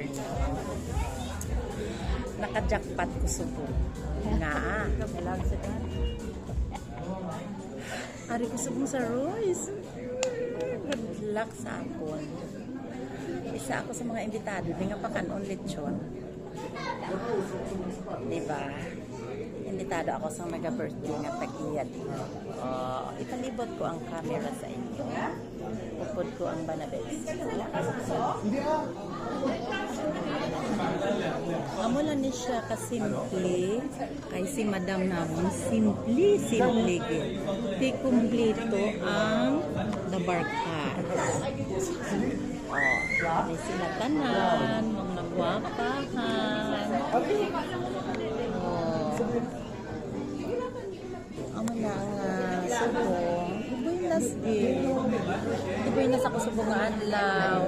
Carlo. Naka-jackpot ko subo. Nga. Ari ko subong sa Royce. Good luck sa akon. Isa ako sa mga imbitado. Di nga pa kanon lechon. Diba? Imbitado ako sa mega-birthday nga tag-iya dito. Ipalibot ko ang camera sa inyo. Upod ko ang banabes. Amo lang ni siya kasimple. Ay si madam namin. Simple gid. Di kumplito ang nabarkas. May sinatanan, mga nagwapahan. Amo na ang subong. Iboy nas gid. Iboy nas ako subong nga adlaw.